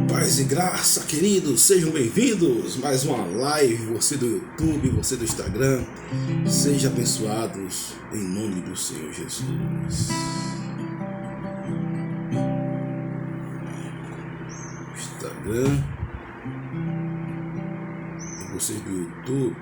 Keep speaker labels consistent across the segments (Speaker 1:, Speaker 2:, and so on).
Speaker 1: Paz e graça, queridos, sejam bem-vindos. Mais uma live, você do YouTube, você do Instagram. Sejam abençoados em nome do Senhor Jesus. Instagram e vocês do YouTube.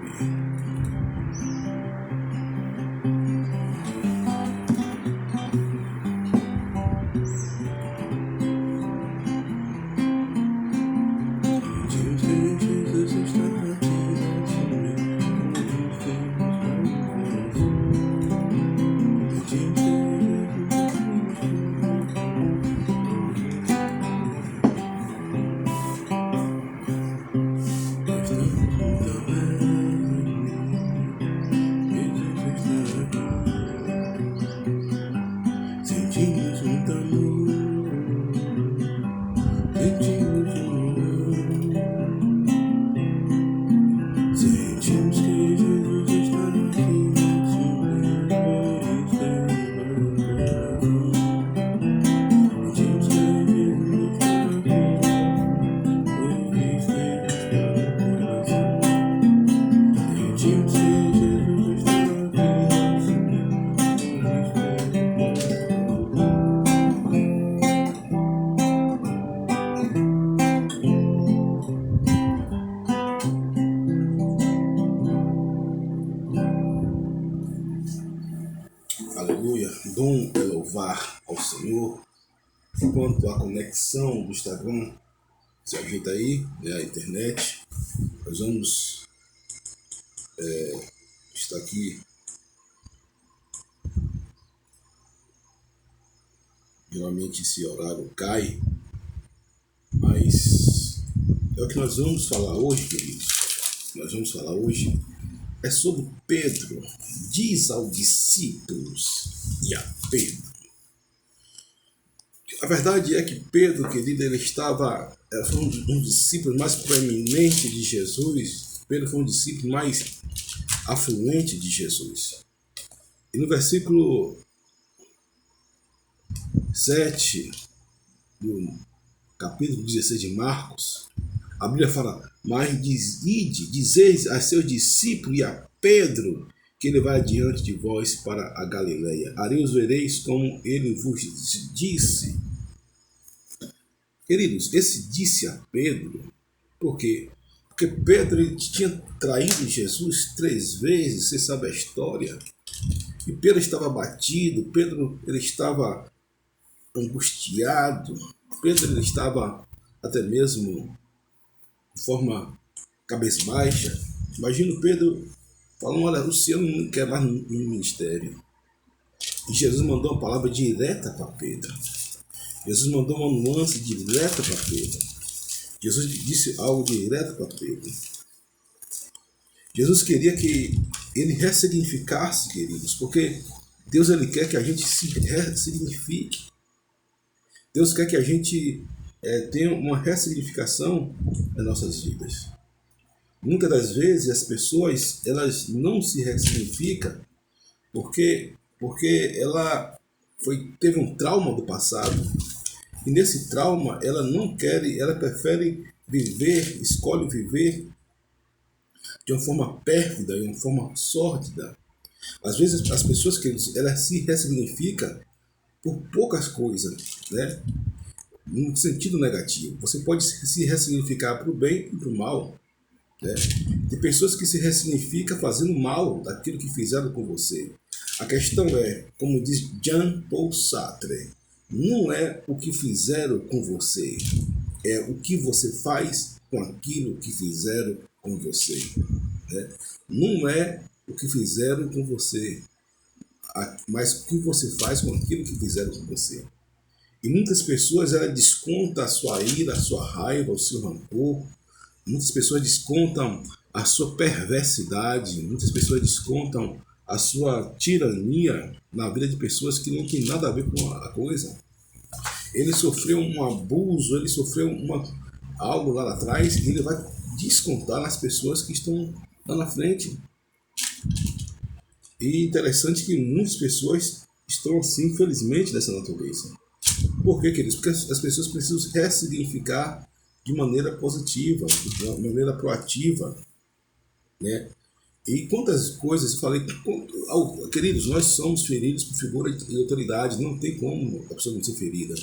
Speaker 1: Aleluia, bom é louvar ao Senhor. Enquanto a conexão do Instagram se ajeita aí, né, a internet, nós vamos estar aqui. Geralmente esse horário cai, mas é o que nós vamos falar hoje, queridos. Nós vamos falar hoje é sobre Pedro. Diz aos discípulos e a Pedro. A verdade é que Pedro, querido, ele foi um dos discípulos mais proeminentes de Jesus. Pedro foi um discípulo mais afluente de Jesus. E no versículo 7 do capítulo 16 de Marcos, a Bíblia fala: mas dizeis a seus discípulos e a Pedro que ele vai diante de vós para a Galileia. Ali os vereis como ele vos disse. Queridos, esse disse a Pedro, porque Pedro ele tinha traído Jesus 3 vezes, você sabe a história. E Pedro estava abatido, Pedro ele estava angustiado, Pedro ele estava até mesmo de forma cabisbaixa. Imagina Pedro falando: olha, o Senhor não quer mais no ministério. E Jesus mandou uma palavra direta para Pedro. Jesus mandou uma nuance direta para Pedro. Jesus disse algo direto para Pedro. Jesus queria que ele ressignificasse, queridos, porque Deus ele quer que a gente se ressignifique. Deus quer que a gente tenha uma ressignificação nas nossas vidas. Muitas das vezes as pessoas elas não se ressignificam porque ela teve um trauma do passado, e nesse trauma ela não quer, ela prefere viver, escolhe viver de uma forma pérfida, de uma forma sórdida. Às vezes as pessoas que elas se ressignificam por poucas coisas, né? No sentido negativo. Você pode se ressignificar para o bem e para o mal, né? Tem pessoas que se ressignificam fazendo mal daquilo que fizeram com você. A questão é, como diz Jean-Paul Sartre, não é o que fizeram com você, é o que você faz com aquilo que fizeram com você, né? Não é o que fizeram com você, mas o que você faz com aquilo que fizeram com você. E muitas pessoas descontam a sua ira, a sua raiva, o seu rancor. Muitas pessoas descontam a sua perversidade. Muitas pessoas descontam a sua tirania na vida de pessoas que não tem nada a ver com a coisa. Ele sofreu um abuso, ele sofreu algo lá atrás, e ele vai descontar nas pessoas que estão lá na frente. E interessante que muitas pessoas estão assim, infelizmente, dessa natureza. Por quê, queridos? Porque as pessoas precisam ressignificar de maneira positiva, de maneira proativa, né? E quantas coisas eu falei, queridos, nós somos feridos por figura de autoridade, não tem como a pessoa não ser ferida.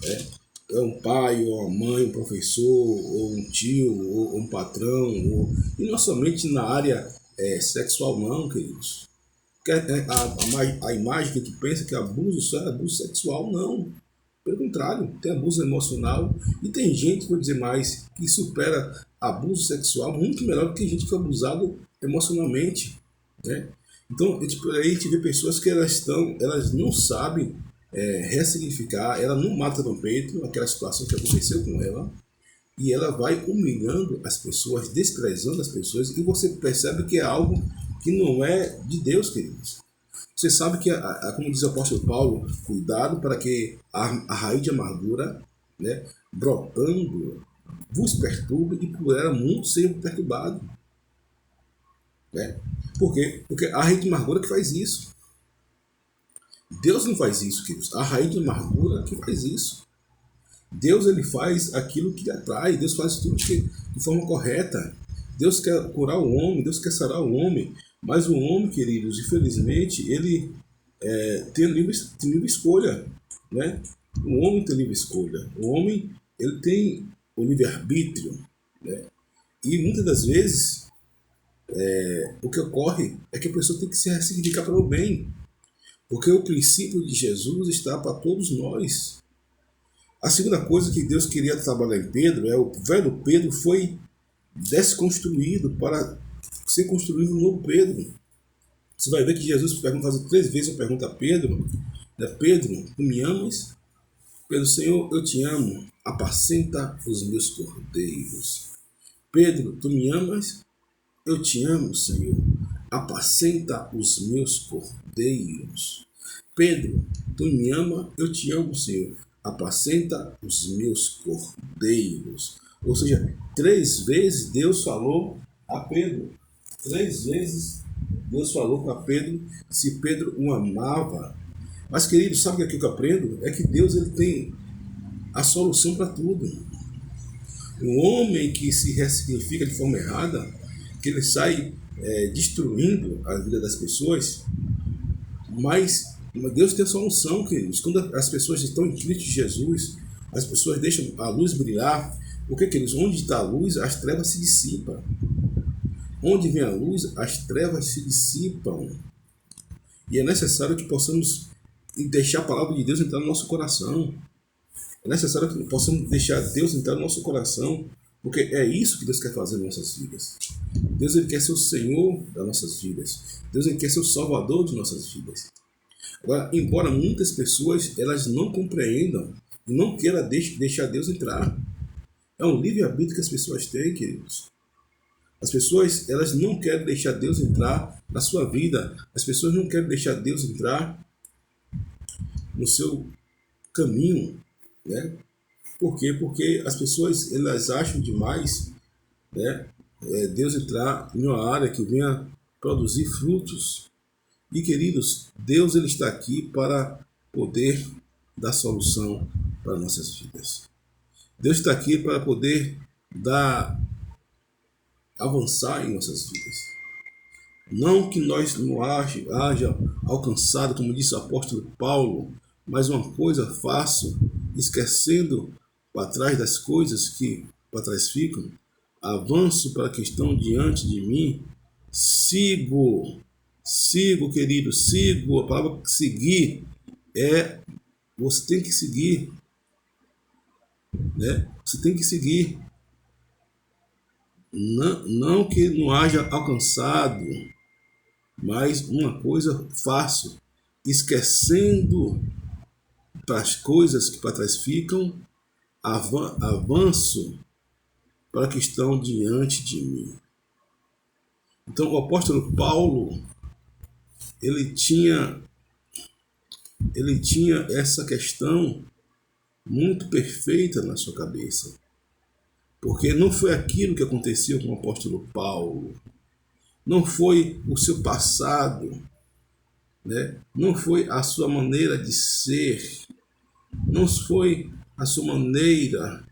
Speaker 1: Né? É um pai, ou uma mãe, um professor, ou um tio, ou um patrão, e não somente na área sexual não, queridos. A imagem que tu pensa que abuso só é abuso sexual, não. Pelo contrário, tem abuso emocional e tem gente, vou dizer mais, que supera abuso sexual muito melhor do que gente que foi abusado emocionalmente, né? Então, a gente vê pessoas que elas não sabem ressignificar, ela não mata no peito aquela situação que aconteceu com ela e ela vai humilhando as pessoas, desprezando as pessoas e você percebe que é algo que não é de Deus, queridos. Você sabe que, como diz o apóstolo Paulo, cuidado para que a raiz de amargura, né, brotando, vos perturbe e por ela muito seja perturbado. Né? Por quê? Porque a raiz de amargura que faz isso. Deus não faz isso, queridos. A raiz de amargura que faz isso. Deus ele faz aquilo que lhe atrai. Deus faz tudo de forma correta. Deus quer curar o homem, Deus quer sarar o homem. Mas o homem, queridos, infelizmente, ele tem livre escolha. Né? O homem tem livre escolha. O homem ele tem o livre-arbítrio. Né? E muitas das vezes, o que ocorre é que a pessoa tem que se ressignificar para o bem. Porque o princípio de Jesus está para todos nós. A segunda coisa que Deus queria trabalhar em Pedro o velho Pedro foi desconstruído para ser construído um novo Pedro. Você vai ver que Jesus faz 3 vezes uma pergunta a Pedro, né? Pedro, tu me amas? Pedro, Senhor, eu te amo, apacenta os meus cordeiros. Pedro, tu me amas? Eu te amo, Senhor, apacenta os meus cordeiros. Pedro, tu me ama? Eu te amo, Senhor, apacenta os meus cordeiros. Ou seja, 3 vezes Deus falou a Pedro. 3 vezes Deus falou para Pedro se Pedro o amava. Mas, querido, sabe o que eu aprendo? É que Deus ele tem a solução para tudo. Um homem que se ressignifica de forma errada, que ele sai destruindo a vida das pessoas, mas Deus tem a solução, queridos. Quando as pessoas estão em Cristo Jesus, as pessoas deixam a luz brilhar. Porque, queridos, onde está a luz, as trevas se dissipam. Onde vem a luz, as trevas se dissipam. E é necessário que possamos deixar a palavra de Deus entrar no nosso coração. É necessário que possamos deixar Deus entrar no nosso coração, porque é isso que Deus quer fazer nas nossas vidas. Deus ele quer ser o Senhor das nossas vidas. Deus ele quer ser o Salvador de nossas vidas. Agora, embora muitas pessoas elas não compreendam e não queiram deixar Deus entrar, é um livre-arbítrio que as pessoas têm, queridos. As pessoas elas não querem deixar Deus entrar na sua vida. As pessoas não querem deixar Deus entrar no seu caminho, né? Por quê? Porque as pessoas elas acham demais, né, Deus entrar em uma área que venha produzir frutos. E, queridos, Deus ele está aqui para poder dar solução para nossas vidas. Deus está aqui para poder avançar em nossas vidas. Não que nós não haja alcançado, como disse o apóstolo Paulo, mas uma coisa faço, esquecendo para trás das coisas que para trás ficam, avanço para a que estão diante de mim, sigo, querido, sigo. A palavra seguir você tem que seguir, né? Você tem que seguir. Não que não haja alcançado, mas uma coisa faço, esquecendo para as coisas que para trás ficam, avanço para que estão diante de mim. Então o apóstolo Paulo ele tinha essa questão muito perfeita na sua cabeça, porque não foi aquilo que aconteceu com o apóstolo Paulo, não foi o seu passado, né? Não foi a sua maneira de ser, não foi a sua maneira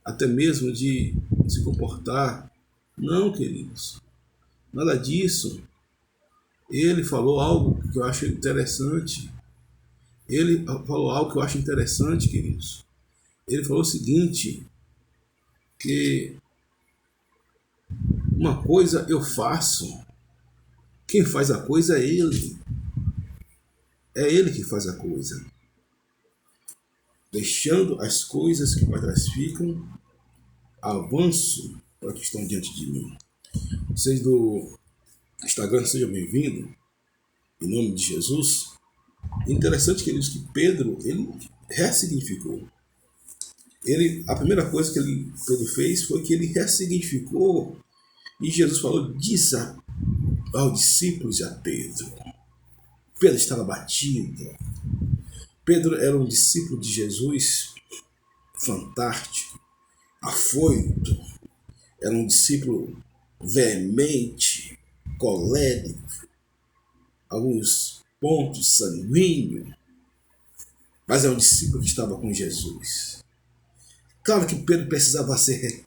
Speaker 1: até mesmo de se comportar. Não, queridos, nada disso. Ele falou algo que eu acho interessante. Ele falou algo que eu acho interessante, queridos. Ele falou o seguinte, que uma coisa eu faço, quem faz a coisa é ele. É ele que faz a coisa. Deixando as coisas que para trás ficam, avanço para que estão diante de mim. Vocês do Instagram, sejam bem-vindos, em nome de Jesus. Interessante, queridos, que Pedro, ele ressignificou. A primeira coisa que Pedro fez foi que ele ressignificou. E Jesus falou disso aos discípulos e a Pedro. Pedro estava batido. Pedro era um discípulo de Jesus fantástico, afoito. Era um discípulo veemente, colérico, alguns pontos sanguíneo, mas é um discípulo que estava com Jesus. Claro que Pedro precisava ser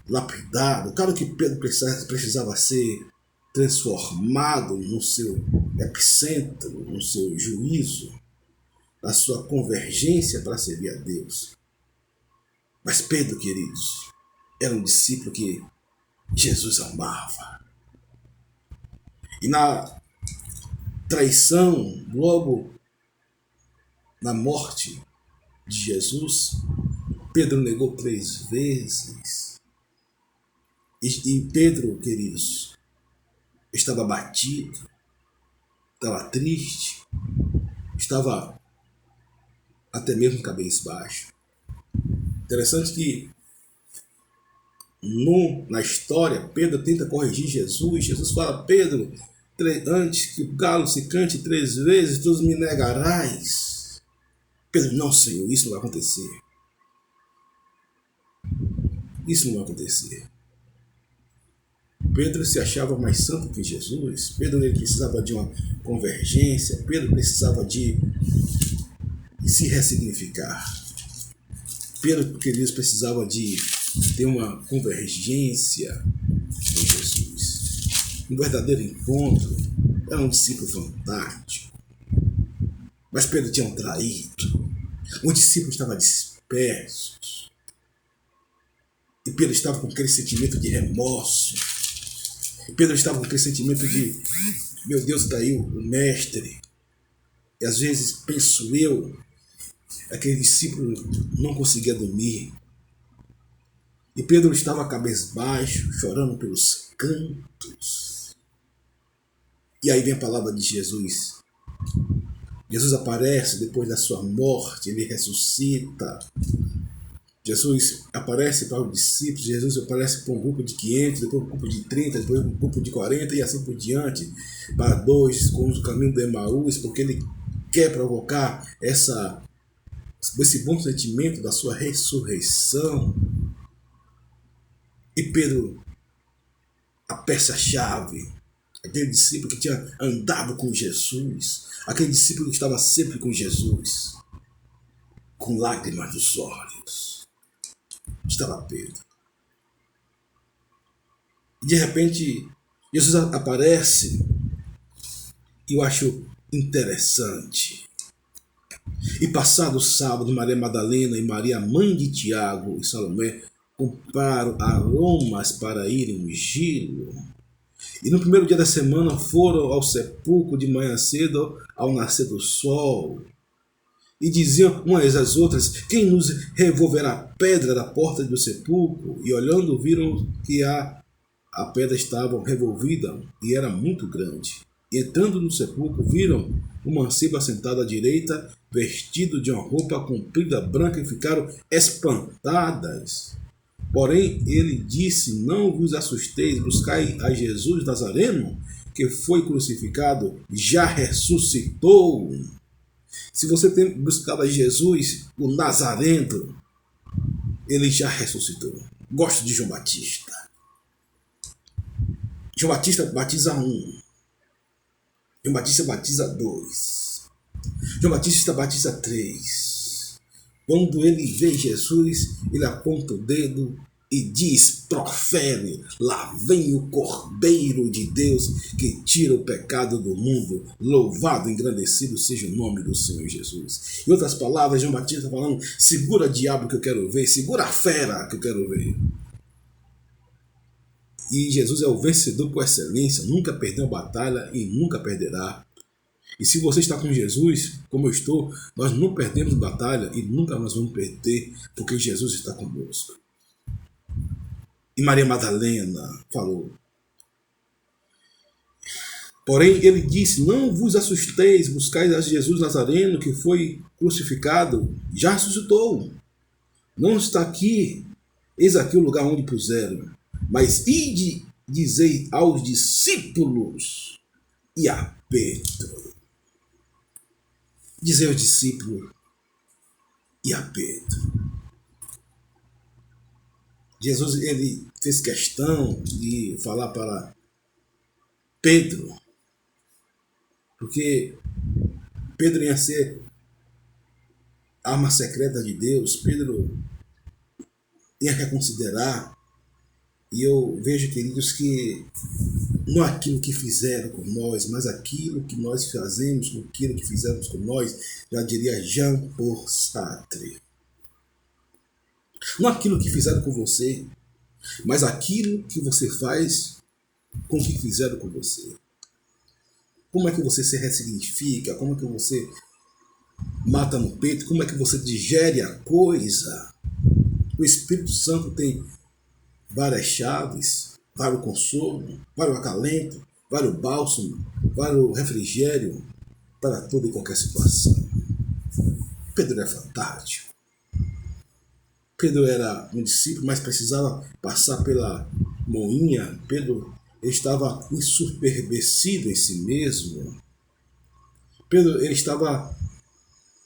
Speaker 1: lapidado, claro que Pedro precisava ser transformado no seu epicentro, no seu juízo, na sua convergência para servir a Deus. Mas Pedro, queridos, era um discípulo que Jesus amava. E na traição, logo na morte de Jesus, Pedro negou 3 vezes. E Pedro, queridos, estava abatido, estava triste, estava até mesmo cabisbaixo. Interessante que na história, Pedro tenta corrigir Jesus. Jesus fala, Pedro, antes que o galo se cante 3 vezes, tu me negarás. Pedro, não, Senhor, isso não vai acontecer. Isso não vai acontecer. Pedro se achava mais santo que Jesus. Pedro ele precisava de uma convergência. Pedro precisava de se ressignificar. Pedro, queridos, precisava de ter uma convergência com Jesus. Um verdadeiro encontro. Era um discípulo fantástico. Mas Pedro tinha traído. O discípulo estava disperso. E Pedro estava com aquele sentimento de remorso. Pedro estava com aquele sentimento de, meu Deus, traiu o mestre. E às vezes penso eu, aquele discípulo não conseguia dormir. E Pedro estava cabisbaixo, chorando pelos cantos. E aí vem a palavra de Jesus. Jesus aparece depois da sua morte, ele ressuscita. Jesus aparece para os discípulos, Jesus aparece para um grupo de 500, depois um grupo de 30, depois um grupo de 40 e assim por diante, para 2 com o caminho de Emaús, porque ele quer provocar esse bom sentimento da sua ressurreição. E Pedro, a peça-chave, aquele discípulo que tinha andado com Jesus, aquele discípulo que estava sempre com Jesus, com lágrimas nos olhos, estava Pedro. E de repente, Jesus aparece e eu acho interessante. E passado o sábado, Maria Madalena e Maria, mãe de Tiago e Salomé, compraram aromas para irem ungí-lo. E no primeiro dia da semana foram ao sepulcro de manhã cedo, ao nascer do sol. E diziam umas às outras, quem nos revolverá a pedra da porta do sepulcro? E olhando viram que a pedra estava revolvida e era muito grande. E entrando no sepulcro viram um mancebo assentado à direita, vestido de uma roupa comprida branca, e ficaram espantadas. Porém ele disse, não vos assusteis, buscai a Jesus Nazareno, que foi crucificado, já ressuscitou. Se você tem buscado a Jesus, o Nazareno, ele já ressuscitou. Gosto de João Batista. João Batista batiza 1. João Batista batiza 2. João Batista batiza 3. Quando ele vê Jesus, ele aponta o dedo e diz, profere, lá vem o Cordeiro de Deus que tira o pecado do mundo. Louvado, engrandecido seja o nome do Senhor Jesus. Em outras palavras, João Batista falando, segura diabo que eu quero ver, segura a fera que eu quero ver. E Jesus é o vencedor por excelência, nunca perdeu a batalha e nunca perderá. E se você está com Jesus, como eu estou, nós não perdemos batalha e nunca nós vamos perder, porque Jesus está conosco. E Maria Madalena falou. Porém, ele disse, não vos assusteis, buscais a Jesus Nazareno, que foi crucificado, já ressuscitou. Não está aqui, eis aqui o lugar onde puseram. Mas ide, dizei aos discípulos e a Pedro. Dizer aos discípulos e a Pedro. Jesus ele fez questão de falar para Pedro, porque Pedro ia ser a arma secreta de Deus, Pedro ia reconsiderar, e eu vejo, queridos, que não aquilo que fizeram com nós, mas aquilo que nós fazemos com aquilo que fizemos com nós, já diria Jean-Paul Sartre. Não aquilo que fizeram com você, mas aquilo que você faz com o que fizeram com você. Como é que você se ressignifica? Como é que você mata no peito? Como é que você digere a coisa? O Espírito Santo tem várias chaves, vários consolo, vários acalento, vários bálsamo, vários refrigério para toda e qualquer situação. Pedro é fantástico. Pedro era um discípulo, mas precisava passar pela moinha. Pedro estava ensoberbecido em si mesmo. Pedro ele estava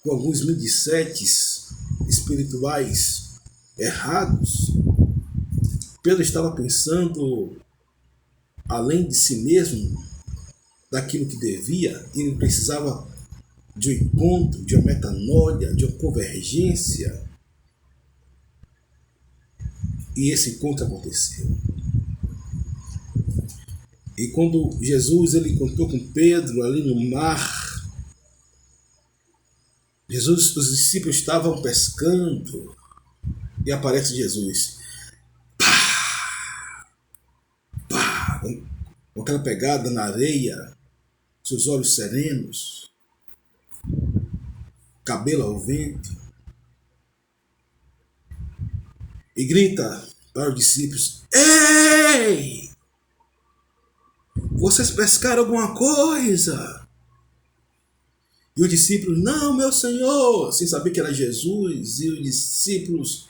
Speaker 1: com alguns mindsetes espirituais errados. Pedro estava pensando além de si mesmo, daquilo que devia. Ele precisava de um encontro, de uma metanoia, de uma convergência. E esse encontro aconteceu. E quando Jesus ele encontrou com Pedro ali no mar, Jesus, os discípulos estavam pescando e aparece Jesus. Pá, pá, com aquela pegada na areia, seus olhos serenos, cabelo ao vento, e grita para os discípulos: ei! Vocês pescaram alguma coisa? E os discípulos: não, meu Senhor, sem saber que era Jesus. E os discípulos,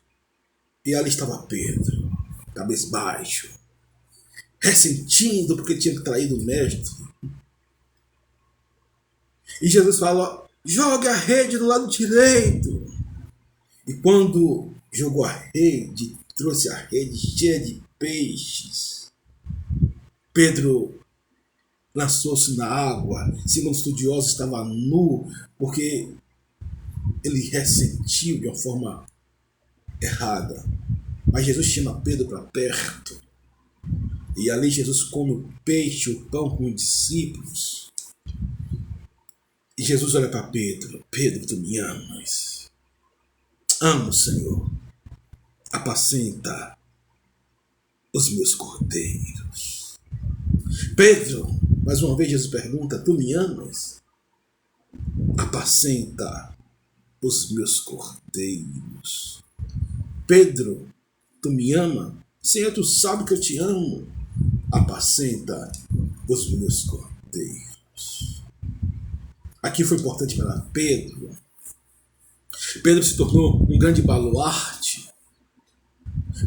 Speaker 1: e ali estava Pedro, cabisbaixo, ressentindo porque tinha traído o mestre. E Jesus fala: joga a rede do lado direito. E quando jogou a rede, trouxe a rede cheia de peixes, Pedro lançou-se na água. Segundo estudiosos, estava nu, porque ele ressentiu de uma forma errada. Mas Jesus chama Pedro para perto. E ali Jesus come o peixe, o pão com os discípulos. E Jesus olha para Pedro: Pedro, tu me amas? Amo, Senhor. Apacenta os meus cordeiros. Pedro, mais uma vez Jesus pergunta: tu me amas? Apacenta os meus cordeiros. Pedro, tu me ama? Senhor, tu sabe que eu te amo. Apacenta os meus cordeiros. Aqui foi importante para Pedro. Pedro se tornou um grande baluarte.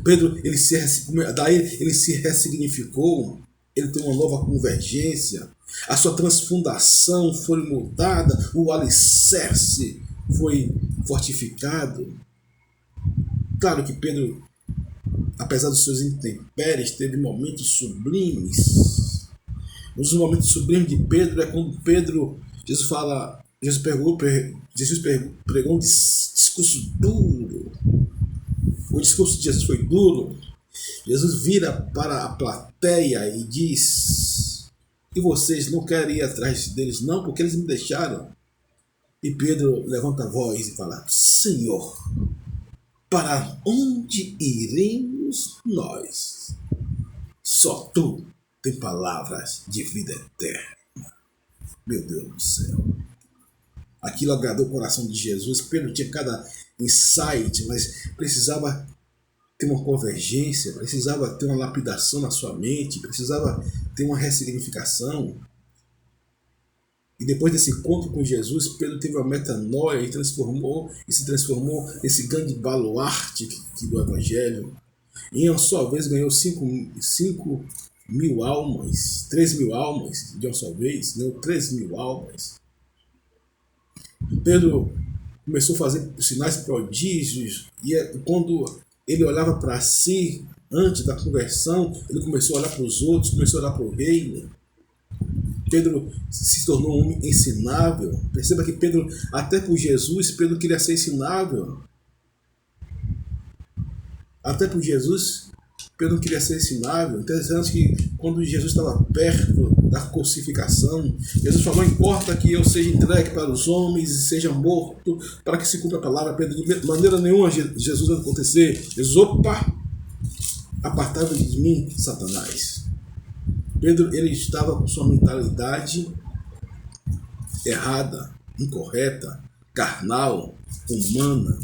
Speaker 1: Pedro, ele se ressignificou. Ele tem uma nova convergência. A sua transfundação foi mudada. O alicerce foi fortificado. Claro que Pedro, apesar dos seus intempéries, teve momentos sublimes. Um dos momentos sublimes de Pedro é quando Pedro, Jesus fala pregou um discurso duro. O discurso de Jesus foi duro. Jesus vira para a plateia e diz: e vocês não querem ir atrás deles não, porque eles me deixaram. E Pedro levanta a voz e fala: Senhor, para onde iremos nós? Só tu tem palavras de vida eterna. Meu Deus do céu. Aquilo agradou o coração de Jesus. Pedro tinha cada insight, mas precisava ter uma convergência, precisava ter uma lapidação na sua mente, precisava ter uma ressignificação. E depois desse encontro com Jesus, Pedro teve uma metanoia e se transformou nesse grande baluarte do Evangelho. Em uma só vez ganhou 5.000 almas, 3.000 almas de uma só vez, ganhou 3.000 almas. Pedro começou a fazer sinais prodígios, e quando ele olhava para si, antes da conversão, ele começou a olhar para os outros, começou a olhar para o reino. Pedro se tornou um homem ensinável. Perceba que Pedro, até por Jesus, Pedro queria ser ensinável. Até por Jesus, Pedro queria ser ensinável. Interessante que quando Jesus estava perto da crucificação, Jesus falou: importa que eu seja entregue para os homens e seja morto, para que se cumpra a palavra. Pedro, de maneira nenhuma Jesus vai acontecer. Jesus, opa, apartai-vos de mim, Satanás. Pedro, ele estava com sua mentalidade errada, incorreta, carnal, humana,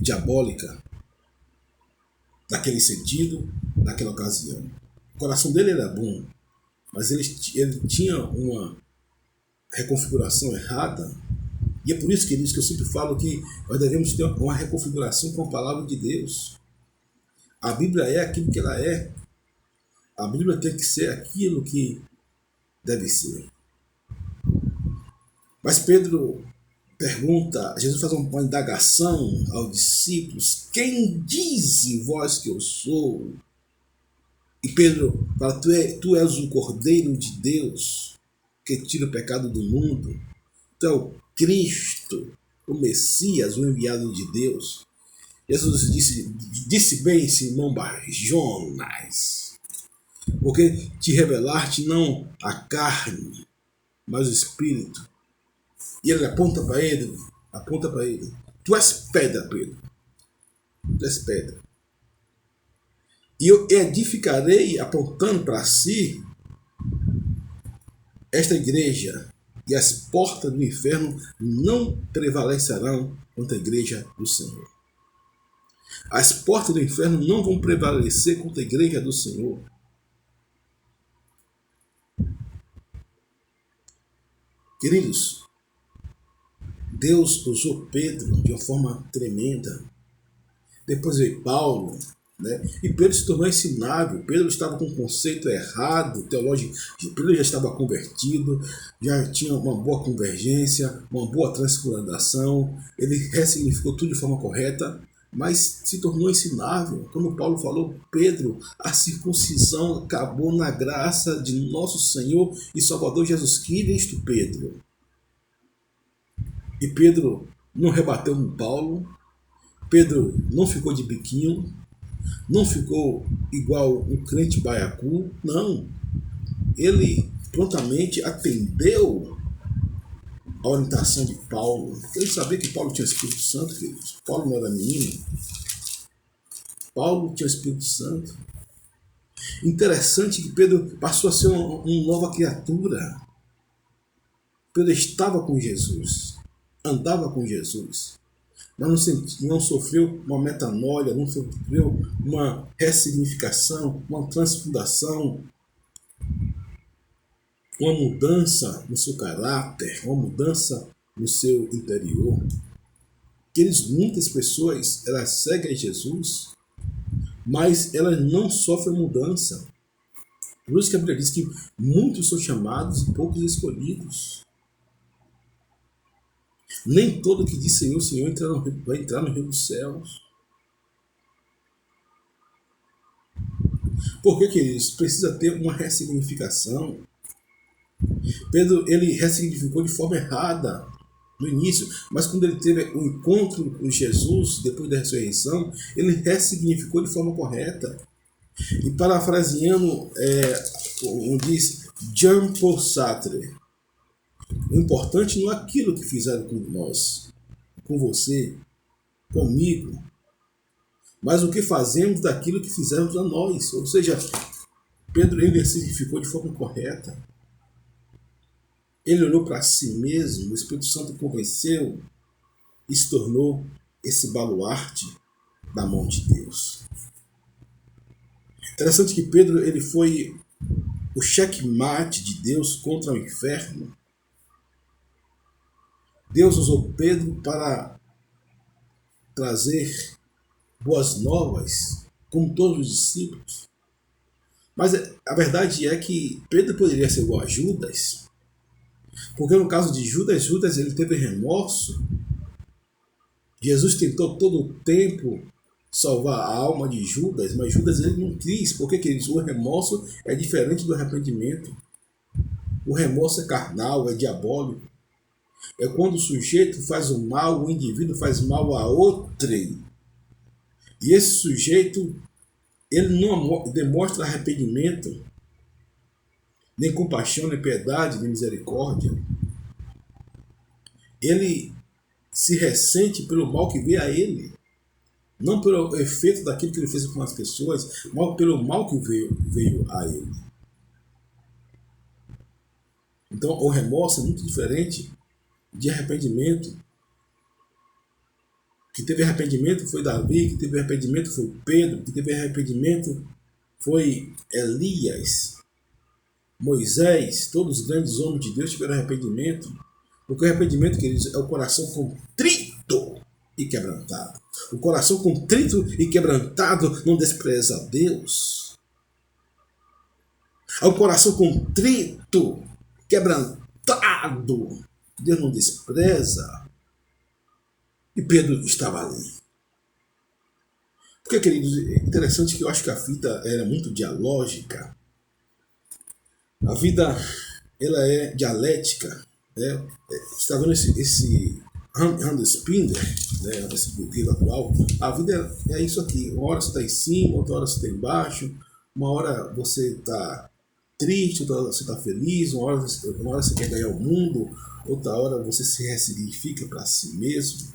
Speaker 1: diabólica, naquele sentido, naquela ocasião. O coração dele era bom, mas ele tinha uma reconfiguração errada. E é por isso, queridos, que eu sempre falo que nós devemos ter uma reconfiguração com a palavra de Deus. A Bíblia é aquilo que ela é. A Bíblia tem que ser aquilo que deve ser. Mas Pedro pergunta, Jesus faz uma indagação aos discípulos: quem diz vós que eu sou? E Pedro fala: tu és o Cordeiro de Deus que tira o pecado do mundo. Tu é o Cristo, o Messias, o enviado de Deus. Jesus disse bem, Simão Barjonas, porque te revelaste não a carne, mas o Espírito. E ele aponta para ele. Tu és pedra, Pedro. Tu és pedra. E eu edificarei, apontando para si, esta igreja, e as portas do inferno não prevalecerão contra a igreja do Senhor. As portas do inferno não vão prevalecer contra a igreja do Senhor. Queridos, Deus usou Pedro de uma forma tremenda. Depois veio Paulo, né? E Pedro se tornou ensinável. Pedro estava com um conceito errado, teológico. Pedro já estava convertido, já tinha uma boa convergência, uma boa transculadação. Ele ressignificou tudo de forma correta, mas se tornou ensinável. Como Paulo falou: Pedro, a circuncisão acabou na graça de nosso Senhor e Salvador Jesus Cristo, Pedro. E Pedro não rebateu no Paulo. Pedro não ficou de biquinho, não ficou igual um crente baiacu, não. Ele prontamente atendeu a orientação de Paulo. Ele sabia que Paulo tinha o Espírito Santo, queridos. Paulo não era menino. Paulo tinha o Espírito Santo. Interessante que Pedro passou a ser uma nova criatura. Pedro estava com Jesus, andava com Jesus, mas não sofreu uma metanoia, não sofreu uma ressignificação, uma transfundação, uma mudança no seu caráter, uma mudança no seu interior. Muitas pessoas, elas seguem Jesus, mas elas não sofrem mudança. Por isso que a Bíblia diz que muitos são chamados e poucos escolhidos. Nem todo que diz Senhor, Senhor vai entrar no reino dos céus. Porque, queridos, precisa ter uma ressignificação. Pedro, ele ressignificou de forma errada no início, mas quando ele teve o encontro com Jesus, depois da ressurreição, ele ressignificou de forma correta. E parafraseando, diz Jean-Paul Sartre, o importante não é aquilo que fizeram com nós, com você, comigo, mas o que fazemos daquilo que fizemos a nós. Ou seja, Pedro, ele ressignificou de forma correta. Ele olhou para si mesmo, o Espírito Santo convenceu e se tornou esse baluarte da mão de Deus. Interessante que Pedro, ele foi o checkmate de Deus contra o inferno. Deus usou Pedro para trazer boas novas, como todos os discípulos. Mas a verdade é que Pedro poderia ser igual a Judas, porque no caso de Judas, Judas ele teve remorso. Jesus tentou todo o tempo salvar a alma de Judas, mas Judas ele não quis, porque queridos, o remorso é diferente do arrependimento. O remorso é carnal, é diabólico. É quando o sujeito faz o mal, o indivíduo faz mal a outrem. E esse sujeito, ele não demonstra arrependimento, nem compaixão, nem piedade, nem misericórdia. Ele se ressente pelo mal que vê a ele. Não pelo efeito daquilo que ele fez com as pessoas, mas pelo mal que veio a ele. Então, o remorso é muito diferente de arrependimento. Que teve arrependimento foi Davi, que teve arrependimento foi Pedro, que teve arrependimento foi Elias, Moisés. Todos os grandes homens de Deus tiveram arrependimento. Porque o arrependimento, queridos, é o coração contrito e quebrantado. O coração contrito e quebrantado não despreza a Deus. É o coração contrito, quebrantado, Deus não despreza. E Pedro estava ali. Porque, queridos, é interessante que eu acho que a vida era muito dialógica. A vida, ela é dialética. Né? Você está vendo esse Hans Spindler, né? Esse blogueiro atual. A vida é isso aqui. Uma hora você está em cima, outra hora você está embaixo. Uma hora você está triste, outra hora você está feliz. Uma hora você quer ganhar o mundo. Outra hora você se ressignifica para si mesmo.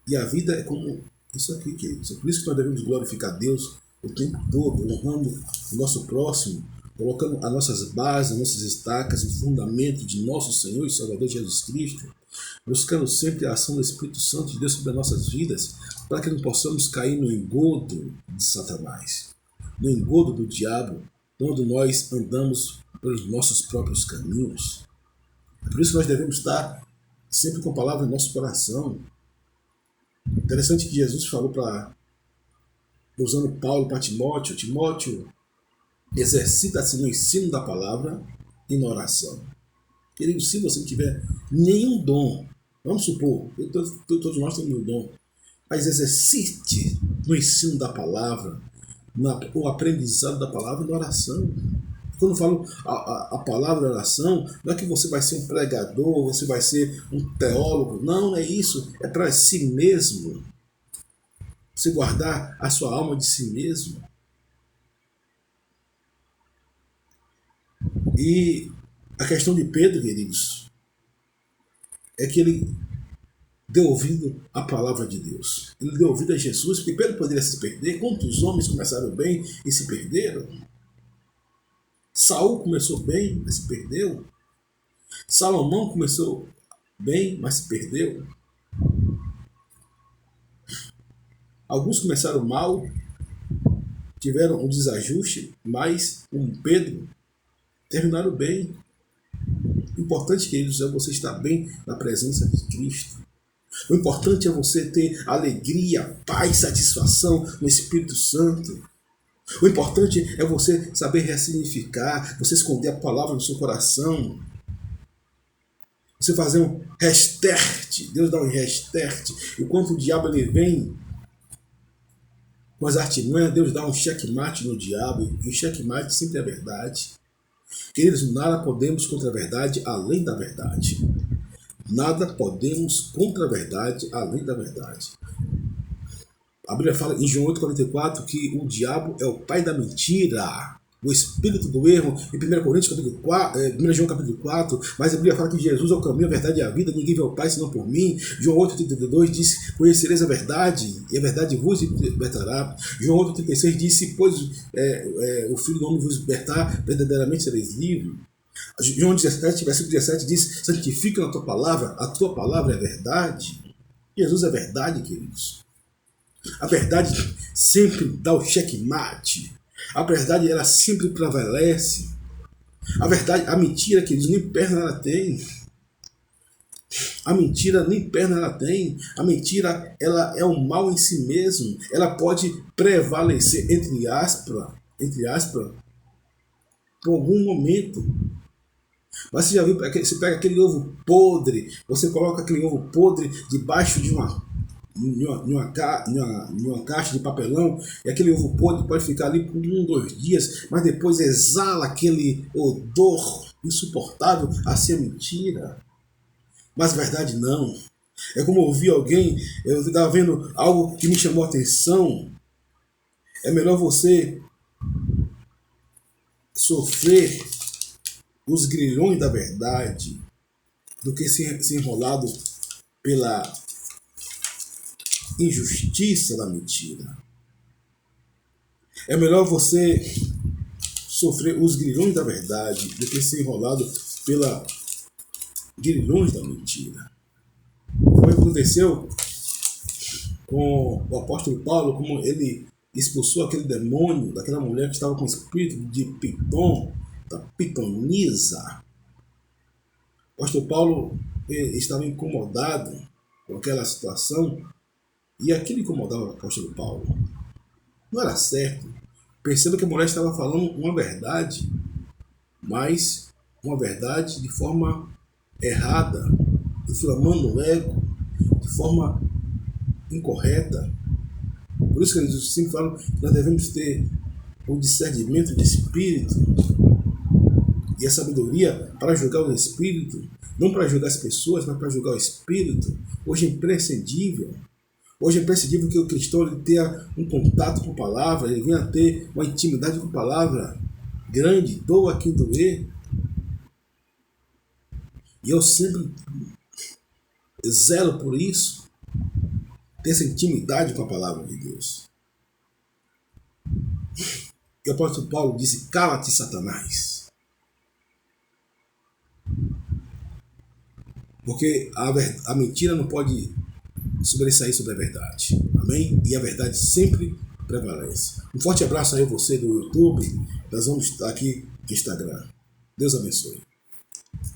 Speaker 1: E a vida é como isso aqui, queridos. É por isso que nós devemos glorificar Deus o tempo todo, honrando o nosso próximo, colocando as nossas bases, as nossas estacas, o fundamento de nosso Senhor e Salvador Jesus Cristo, buscando sempre a ação do Espírito Santo de Deus sobre as nossas vidas, para que não possamos cair no engodo de Satanás, no engodo do diabo, quando nós andamos pelos nossos próprios caminhos. É por isso que nós devemos estar sempre com a palavra em nosso coração. Interessante que Jesus falou usando Paulo para Timóteo: Timóteo, exercita-se no ensino da palavra e na oração. Querido, se você não tiver nenhum dom, vamos supor, todos nós temos um dom, mas exercite no ensino da palavra, o aprendizado da palavra e na oração. Quando eu falo a palavra oração, não é que você vai ser um pregador, você vai ser um teólogo. Não é isso. É para si mesmo. Você guardar a sua alma de si mesmo. E a questão de Pedro, queridos, é que ele deu ouvido à palavra de Deus. Ele deu ouvido a Jesus, porque Pedro poderia se perder. Quantos homens começaram bem e se perderam? Saul começou bem, mas se perdeu. Salomão começou bem, mas se perdeu. Alguns começaram mal, tiveram um desajuste, mas como Pedro, terminaram bem. O importante, queridos, é você estar bem na presença de Cristo. O importante é você ter alegria, paz, satisfação no Espírito Santo. O importante é você saber ressignificar, você esconder a palavra no seu coração. Você fazer um restart, Deus dá um restart. Enquanto o diabo ele vem com as artimanhas, Deus dá um checkmate no diabo. E o checkmate sempre é verdade. Queridos, nada podemos contra a verdade além da verdade. Nada podemos contra a verdade além da verdade. A Bíblia fala em João 8,44 que o diabo é o pai da mentira, o espírito do erro. Em 1 Coríntios capítulo 4, 1 João capítulo 4, mas a Bíblia fala que Jesus é o caminho, a verdade e a vida, ninguém vê ao Pai senão por mim. João 8,32 diz: conhecereis a verdade, e a verdade vos libertará. João 8,36 diz: pois o Filho do Homem vos libertar, verdadeiramente sereis livres. João 17, versículo 17 diz: santifica na tua palavra, a tua palavra é verdade. Jesus é verdade, queridos. A verdade sempre dá o checkmate. A verdade, ela sempre prevalece. A verdade, a mentira, queridos, nem perna ela tem. A mentira nem perna ela tem. A mentira, ela é um mal em si mesmo. Ela pode prevalecer, entre aspas, por algum momento. Mas você já viu, você pega aquele ovo podre, você coloca aquele ovo podre debaixo de uma caixa de papelão, e aquele ovo podre pode ficar ali por 1, 2 dias, mas depois exala aquele odor insuportável. Assim é mentira. Mas a verdade não. É como ouvir alguém, eu estava vendo algo que me chamou a atenção. É melhor você sofrer os grilhões da verdade do que ser enrolado pela injustiça da mentira. É melhor você sofrer os grilhões da verdade do que ser enrolado pela grilhões da mentira. Foi o que aconteceu com o apóstolo Paulo, como ele expulsou aquele demônio daquela mulher que estava com o espírito de Piton, da pitonisa. O apóstolo Paulo estava incomodado com aquela situação, e aquilo incomodava o apóstolo Paulo. Não era certo. Perceba que a mulher estava falando uma verdade, mas uma verdade de forma errada, inflamando o ego, de forma incorreta. Por isso que eles sempre falam que nós devemos ter o discernimento de espírito e a sabedoria para julgar o espírito, não para julgar as pessoas, mas para julgar o espírito. Hoje é imprescindível. Hoje é imprescindível que o cristão ele tenha um contato com a palavra, ele venha ter uma intimidade com a palavra grande, doa quem doer. E eu sempre zelo por isso, ter essa intimidade com a palavra de Deus. E o apóstolo Paulo disse: cala-te, Satanás. Porque a mentira não pode sobressair sobre a verdade. Amém? E a verdade sempre prevalece. Um forte abraço aí você do YouTube. Nós vamos estar aqui no Instagram. Deus abençoe.